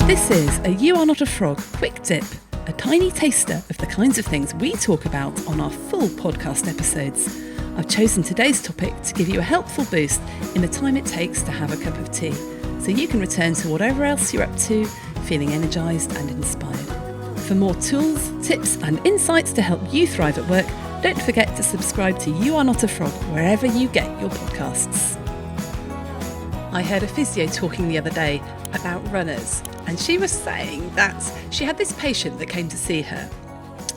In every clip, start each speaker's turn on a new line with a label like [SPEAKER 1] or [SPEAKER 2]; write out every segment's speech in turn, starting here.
[SPEAKER 1] This is a You Are Not a Frog quick dip, a tiny taster of the kinds of things we talk about on our full podcast episodes. I've chosen today's topic to give you a helpful boost in the time it takes to have a cup of tea, so you can return to whatever else you're up to, feeling energised and inspired. For more tools, tips and insights to help you thrive at work, don't forget to subscribe to You Are Not a Frog wherever you get your podcasts. I heard a physio talking the other day about runners, and she was saying that she had this patient that came to see her,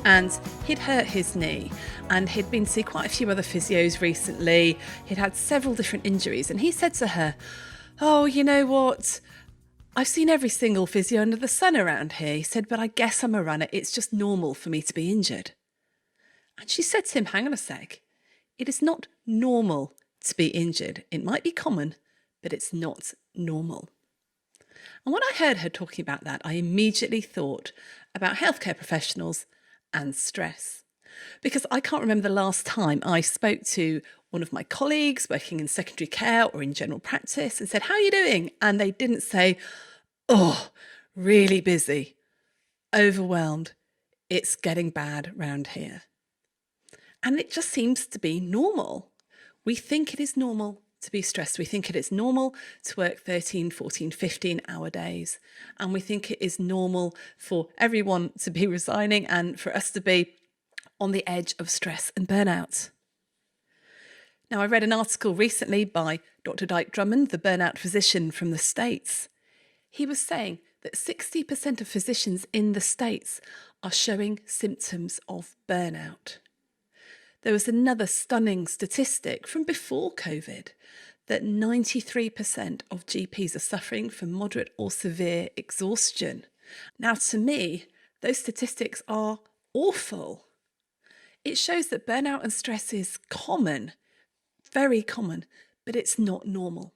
[SPEAKER 1] and he'd hurt his knee, and he'd been to see quite a few other physios recently. He'd had several different injuries, and he said to her, "Oh, you know what? I've seen every single physio under the sun around here." He said, "But I guess I'm a runner. It's just normal for me to be injured." And she said to him, "Hang on a sec. It is not normal to be injured. It might be common, but it's not normal." And when I heard her talking about that, I immediately thought about healthcare professionals and stress. Because I can't remember the last time I spoke to one of my colleagues working in secondary care or in general practice and said, "How are you doing?" And they didn't say, "Oh, really busy, overwhelmed, it's getting bad round here." And it just seems to be normal. We think it is normal to be stressed. We think it is normal to work 13, 14, 15-hour days. And we think it is normal for everyone to be resigning and for us to be on the edge of stress and burnout. Now, I read an article recently by Dr. Dyke Drummond, the burnout physician from the States. He was saying that 60% of physicians in the States are showing symptoms of burnout. There was another stunning statistic from before COVID that 93% of GPs are suffering from moderate or severe exhaustion. Now, to me, those statistics are awful. It shows that burnout and stress is common, very common, but it's not normal.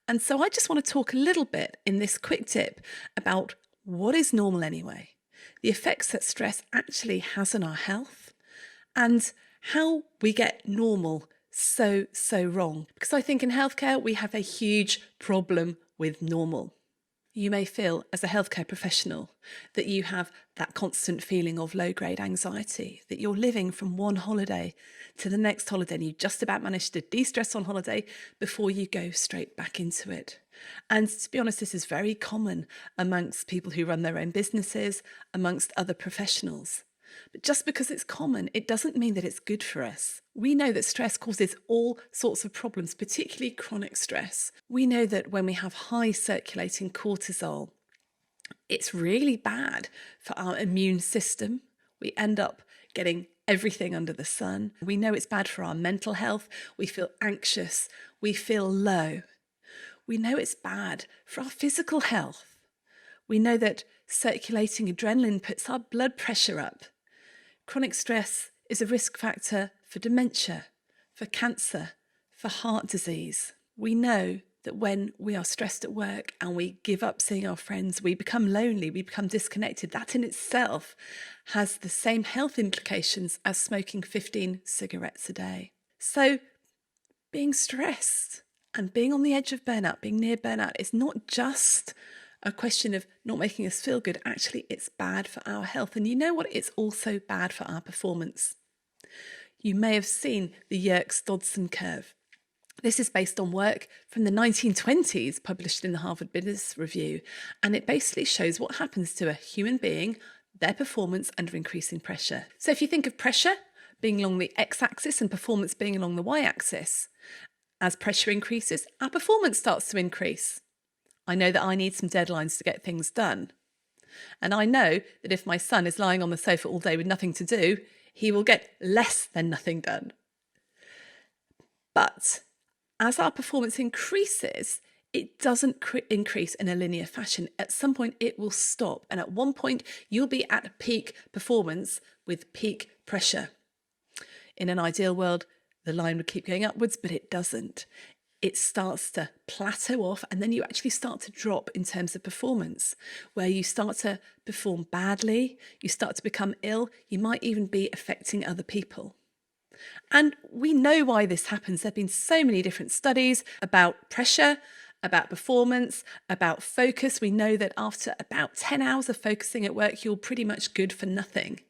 [SPEAKER 1] And so I just want to talk a little bit in this quick tip about what is normal anyway, the effects that stress actually has on our health, and how we get normal so wrong. Because I think in healthcare, we have a huge problem with normal. You may feel as a healthcare professional that you have that constant feeling of low-grade anxiety, that you're living from one holiday to the next holiday and you just about manage to de-stress on holiday before you go straight back into it. And to be honest, this is very common amongst people who run their own businesses, amongst other professionals. But just because it's common, it doesn't mean that it's good for us. We know that stress causes all sorts of problems, particularly chronic stress. We know that when we have high circulating cortisol, it's really bad for our immune system. We end up getting everything under the sun. We know it's bad for our mental health. We feel anxious. We feel low. We know it's bad for our physical health. We know that circulating adrenaline puts our blood pressure up. Chronic stress is a risk factor for dementia, for cancer, for heart disease. We know that when we are stressed at work and we give up seeing our friends, we become lonely, we become disconnected. That in itself has the same health implications as smoking 15 cigarettes a day. So being stressed and being on the edge of burnout, being near burnout, is not just a question of not making us feel good. Actually, it's bad for our health. And you know what? It's also bad for our performance. You may have seen the Yerkes-Dodson curve. This is based on work from the 1920s published in the Harvard Business Review. And it basically shows what happens to a human being, their performance under increasing pressure. So if you think of pressure being along the x-axis and performance being along the y-axis, as pressure increases, our performance starts to increase. I know that I need some deadlines to get things done. And I know that if my son is lying on the sofa all day with nothing to do, he will get less than nothing done. But as our performance increases, it doesn't increase in a linear fashion. At some point, it will stop. And at one point, you'll be at peak performance with peak pressure. In an ideal world, the line would keep going upwards, but it doesn't. It starts to plateau off, and then you actually start to drop in terms of performance, where you start to perform badly, you start to become ill, you might even be affecting other people. And we know why this happens. There have been so many different studies about pressure, about performance, about focus. We know that after about 10 hours of focusing at work, you're pretty much good for nothing.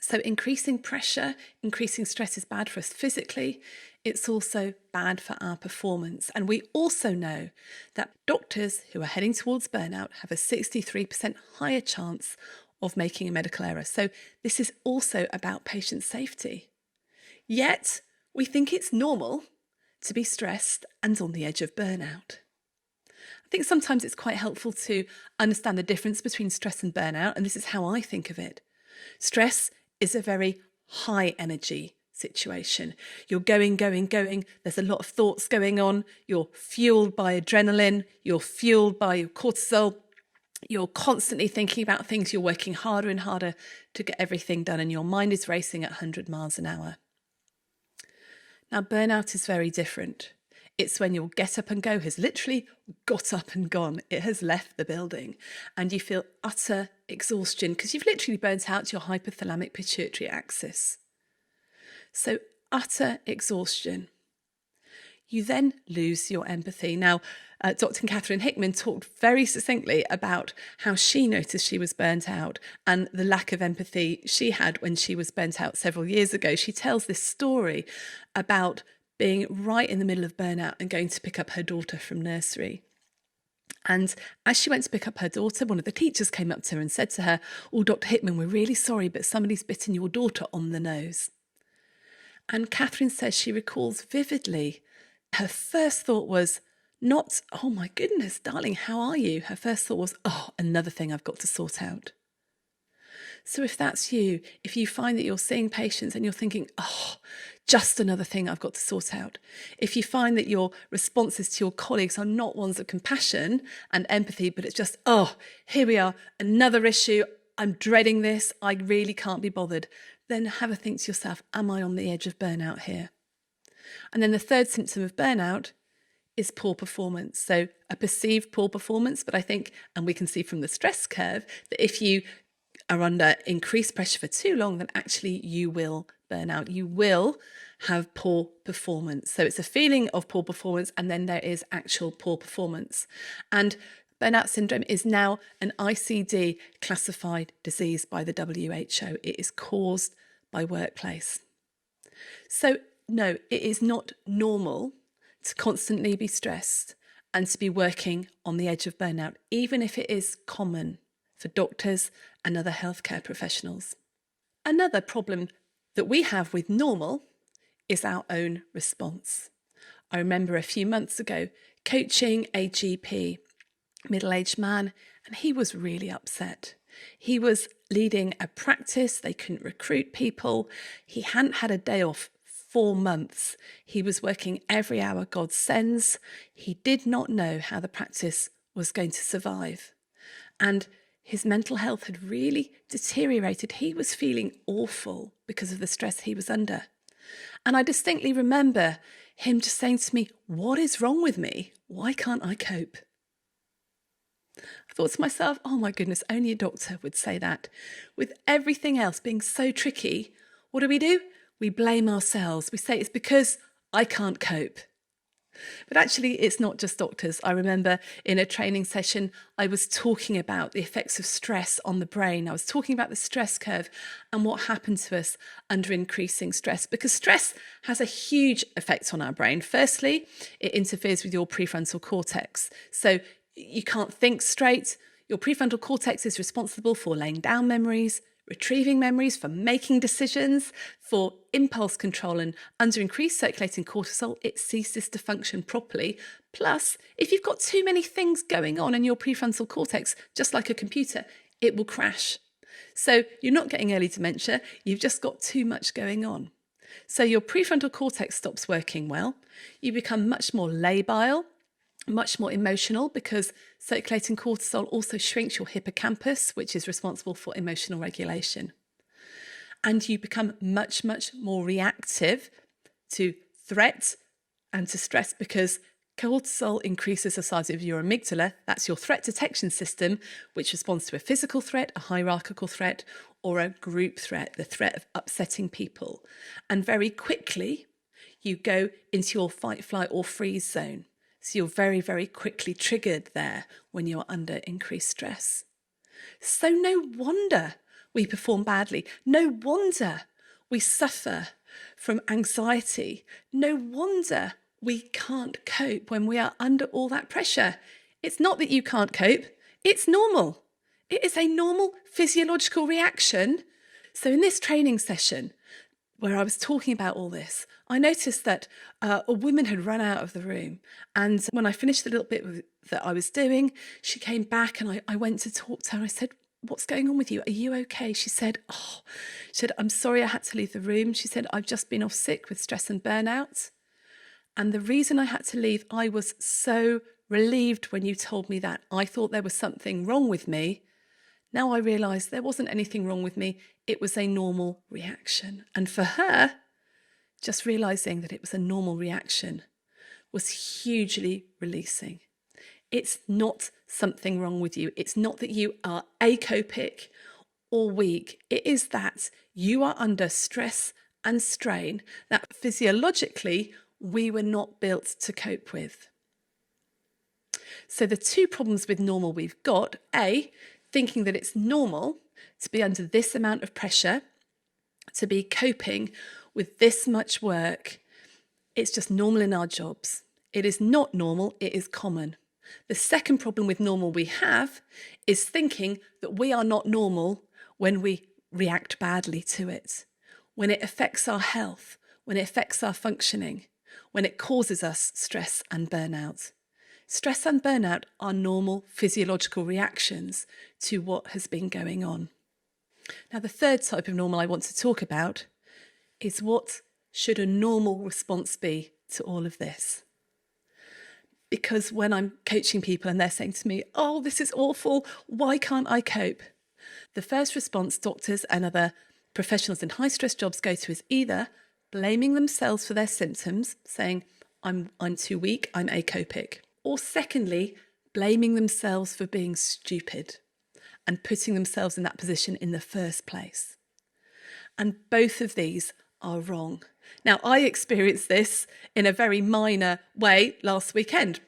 [SPEAKER 1] So increasing pressure, increasing stress is bad for us physically. It's also bad for our performance. And we also know that doctors who are heading towards burnout have a 63% higher chance of making a medical error. So this is also about patient safety. Yet we think it's normal to be stressed and on the edge of burnout. I think sometimes it's quite helpful to understand the difference between stress and burnout, and this is how I think of it. Stress is a very high energy situation. You're going. There's a lot of thoughts going on. You're fueled by adrenaline. You're fueled by your cortisol. You're constantly thinking about things. You're working harder and harder to get everything done, and your mind is racing at 100 miles an hour. Now, burnout is very different. It's when your get up and go has literally got up and gone. It has left the building and you feel utter exhaustion because you've literally burnt out your hypothalamic pituitary axis. So utter exhaustion. You then lose your empathy. Now, Dr. Catherine Hickman talked very succinctly about how she noticed she was burnt out and the lack of empathy she had when she was burnt out several years ago. She tells this story about being right in the middle of burnout and going to pick up her daughter from nursery. And as she went to pick up her daughter, one of the teachers came up to her and said to her, "Oh, Dr. Hickman, we're really sorry, but somebody's bitten your daughter on the nose." And Catherine says she recalls vividly her first thought was not, "Oh my goodness, darling, how are you?" Her first thought was, "Oh, another thing I've got to sort out." So if that's you, if you find that you're seeing patients and you're thinking, "Oh, just another thing I've got to sort out." If you find that your responses to your colleagues are not ones of compassion and empathy, but it's just, "Oh, here we are, another issue. I'm dreading this. I really can't be bothered." Then have a think to yourself, am I on the edge of burnout here? And then the third symptom of burnout is poor performance. So a perceived poor performance, but I think, and we can see from the stress curve, that if you are under increased pressure for too long, then actually you will burn out. You will have poor performance. So it's a feeling of poor performance, and then there is actual poor performance. And burnout syndrome is now an ICD classified disease by the WHO. It is caused by workplace. So no, it is not normal to constantly be stressed and to be working on the edge of burnout, even if it is common for doctors and other healthcare professionals. Another problem that we have with normal is our own response. I remember a few months ago coaching a GP, middle-aged man, and he was really upset. He was leading a practice, they couldn't recruit people, he hadn't had a day off 4 months. He was working every hour God sends. He did not know how the practice was going to survive. And his mental health had really deteriorated. He was feeling awful because of the stress he was under. And I distinctly remember him just saying to me, "What is wrong with me? Why can't I cope?" I thought to myself, oh my goodness, only a doctor would say that. With everything else being so tricky, what do? We blame ourselves. We say it's because I can't cope. But actually, it's not just doctors. I remember in a training session, I was talking about the effects of stress on the brain. I was talking about the stress curve and what happens to us under increasing stress, because stress has a huge effect on our brain. Firstly, it interferes with your prefrontal cortex. So you can't think straight. Your prefrontal cortex is responsible for laying down memories, retrieving memories, for making decisions, for impulse control, and under increased circulating cortisol, it ceases to function properly. Plus, if you've got too many things going on in your prefrontal cortex, just like a computer, it will crash. So you're not getting early dementia, you've just got too much going on. So your prefrontal cortex stops working well, you become much more labile, much more emotional, because circulating cortisol also shrinks your hippocampus, which is responsible for emotional regulation. And you become much, much more reactive to threat and to stress, because cortisol increases the size of your amygdala. That's your threat detection system, which responds to a physical threat, a hierarchical threat, or a group threat, the threat of upsetting people. And very quickly, you go into your fight, flight, or freeze zone. So you're very, very quickly triggered there when you're under increased stress. So no wonder we perform badly. No wonder we suffer from anxiety. No wonder we can't cope when we are under all that pressure. It's not that you can't cope, it's normal. It is a normal physiological reaction. So in this training session, where I was talking about all this, I noticed that a woman had run out of the room. And when I finished the little bit that I was doing, she came back and I went to talk to her. I said, "What's going on with you? Are you okay?" She said, "I'm sorry I had to leave the room." She said, "I've just been off sick with stress and burnout. And the reason I had to leave, I was so relieved when you told me that. I thought there was something wrong with me. Now I realise there wasn't anything wrong with me. It was a normal reaction." And for her, just realising that it was a normal reaction was hugely releasing. It's not something wrong with you. It's not that you are acopic or weak. It is that you are under stress and strain that physiologically we were not built to cope with. So the two problems with normal we've got, A, thinking that it's normal to be under this amount of pressure, to be coping with this much work. It's just normal in our jobs. It is not normal, it is common. The second problem with normal we have is thinking that we are not normal when we react badly to it, when it affects our health, when it affects our functioning, when it causes us stress and burnout. Stress and burnout are normal physiological reactions to what has been going on. Now, the third type of normal I want to talk about is what should a normal response be to all of this? Because when I'm coaching people and they're saying to me, "Oh, this is awful, why can't I cope?" The first response doctors and other professionals in high stress jobs go to is either blaming themselves for their symptoms, saying, I'm too weak, I'm acopic. Or secondly, blaming themselves for being stupid and putting themselves in that position in the first place. And both of these are wrong. Now, I experienced this in a very minor way last weekend.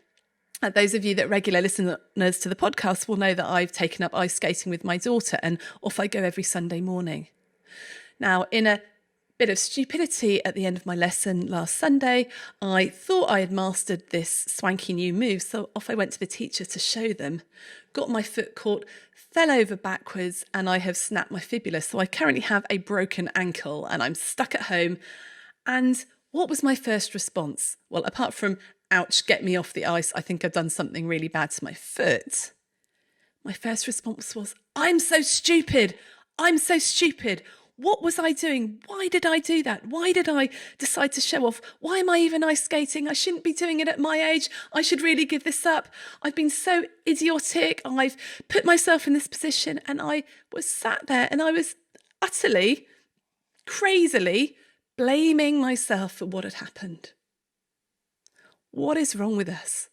[SPEAKER 1] Those of you that are regular listeners to the podcast will know that I've taken up ice skating with my daughter and off I go every Sunday morning. Now, in a bit of stupidity at the end of my lesson last Sunday, I thought I had mastered this swanky new move, so off I went to the teacher to show them, got my foot caught, fell over backwards, and I have snapped my fibula. So I currently have a broken ankle and I'm stuck at home. And what was my first response? Well, apart from, ouch, get me off the ice, I think I've done something really bad to my foot. My first response was, I'm so stupid. I'm so stupid. What was I doing? Why did I do that? Why did I decide to show off? Why am I even ice skating? I shouldn't be doing it at my age. I should really give this up. I've been so idiotic. I've put myself in this position, and I was sat there and I was utterly, crazily blaming myself for what had happened. What is wrong with us?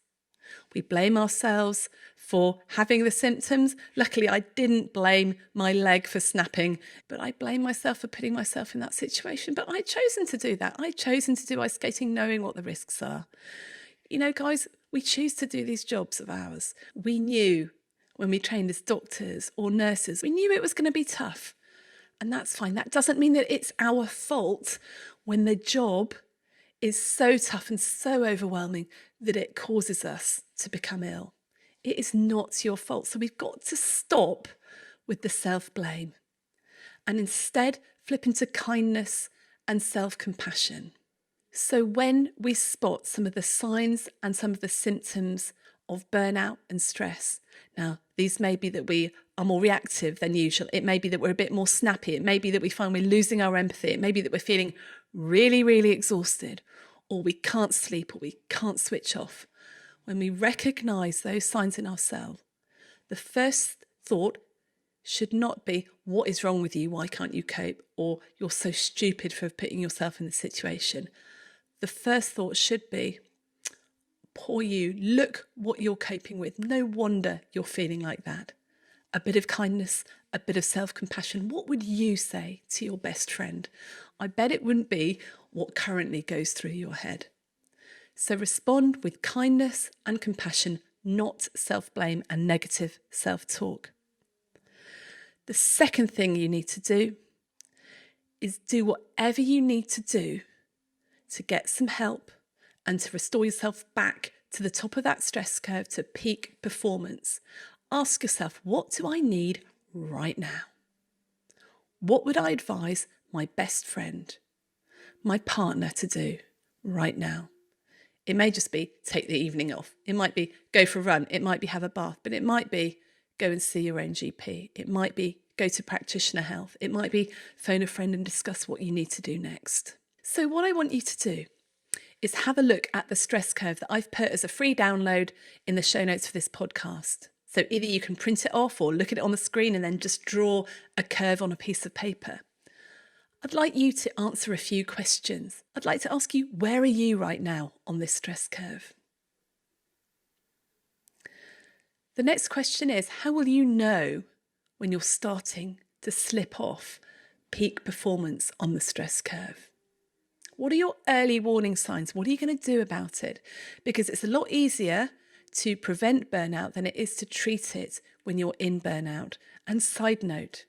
[SPEAKER 1] We blame ourselves for having the symptoms. Luckily, I didn't blame my leg for snapping, but I blame myself for putting myself in that situation. But I'd chosen to do that. I'd chosen to do ice skating knowing what the risks are. You know, guys, we choose to do these jobs of ours. We knew when we trained as doctors or nurses, we knew it was going to be tough. And that's fine. That doesn't mean that it's our fault when the job is so tough and so overwhelming that it causes us to become ill. It is not your fault. So we've got to stop with the self-blame and instead flip into kindness and self-compassion. So when we spot some of the signs and some of the symptoms of burnout and stress, now these may be that we are more reactive than usual. It may be that we're a bit more snappy. It may be that we find we're losing our empathy. It may be that we're feeling really, really exhausted, or we can't sleep, or we can't switch off. When we recognise those signs in ourselves, the first thought should not be, what is wrong with you? Why can't you cope? Or you're so stupid for putting yourself in this situation. The first thought should be, poor you, look what you're coping with. No wonder you're feeling like that. A bit of kindness, a bit of self-compassion. What would you say to your best friend? I bet it wouldn't be what currently goes through your head. So respond with kindness and compassion, not self-blame and negative self-talk. The second thing you need to do is do whatever you need to do to get some help and to restore yourself back to the top of that stress curve, to peak performance. Ask yourself, what do I need right now? What would I advise my best friend, my partner to do right now? It may just be take the evening off. It might be go for a run. It might be have a bath, but it might be go and see your own GP. It might be go to practitioner health. It might be phone a friend and discuss what you need to do next. So what I want you to do is have a look at the stress curve that I've put as a free download in the show notes for this podcast. So either you can print it off or look at it on the screen and then just draw a curve on a piece of paper. I'd like you to answer a few questions. I'd like to ask you, where are you right now on this stress curve? The next question is, how will you know when you're starting to slip off peak performance on the stress curve? What are your early warning signs? What are you going to do about it? Because it's a lot easier to prevent burnout than it is to treat it when you're in burnout. And side note,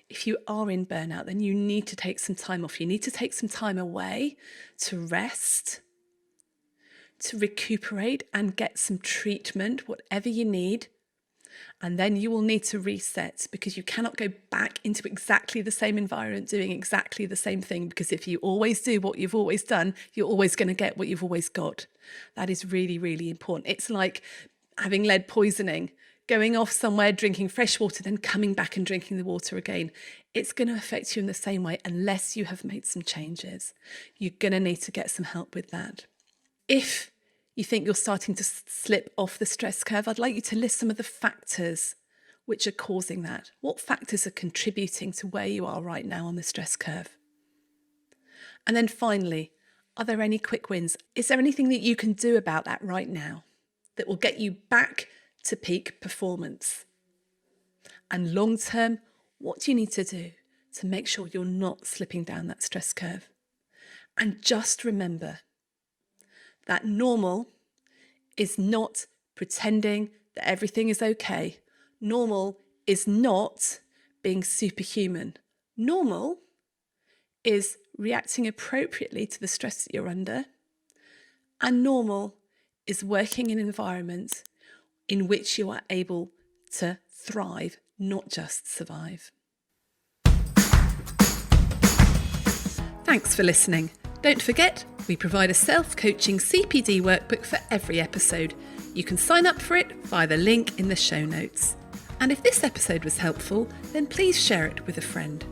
[SPEAKER 1] if you are in burnout, then you need to take some time off. You need to take some time away to rest, to recuperate and get some treatment, whatever you need. And then you will need to reset, because you cannot go back into exactly the same environment doing exactly the same thing, because if you always do what you've always done, you're always going to get what you've always got. That is really, really important. It's like having lead poisoning, going off somewhere, drinking fresh water, then coming back and drinking the water again. It's going to affect you in the same way unless you have made some changes. You're going to need to get some help with that. If you think you're starting to slip off the stress curve, I'd like you to list some of the factors which are causing that. What factors are contributing to where you are right now on the stress curve? And then finally, are there any quick wins? Is there anything that you can do about that right now that will get you back to peak performance? And long term, what do you need to do to make sure you're not slipping down that stress curve? And just remember that normal is not pretending that everything is okay. Normal is not being superhuman. Normal is reacting appropriately to the stress that you're under. And normal is working in an environment in which you are able to thrive, not just survive. Thanks for listening. Don't forget, we provide a self-coaching CPD workbook for every episode. You can sign up for it via the link in the show notes. And if this episode was helpful, then please share it with a friend.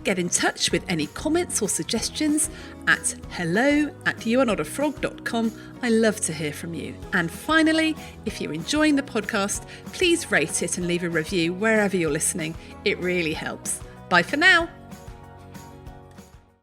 [SPEAKER 1] Get in touch with any comments or suggestions at hello@youarenotafrog.com. I love to hear from you. And finally, if you're enjoying the podcast, please rate it and leave a review wherever you're listening. It really helps. Bye for now.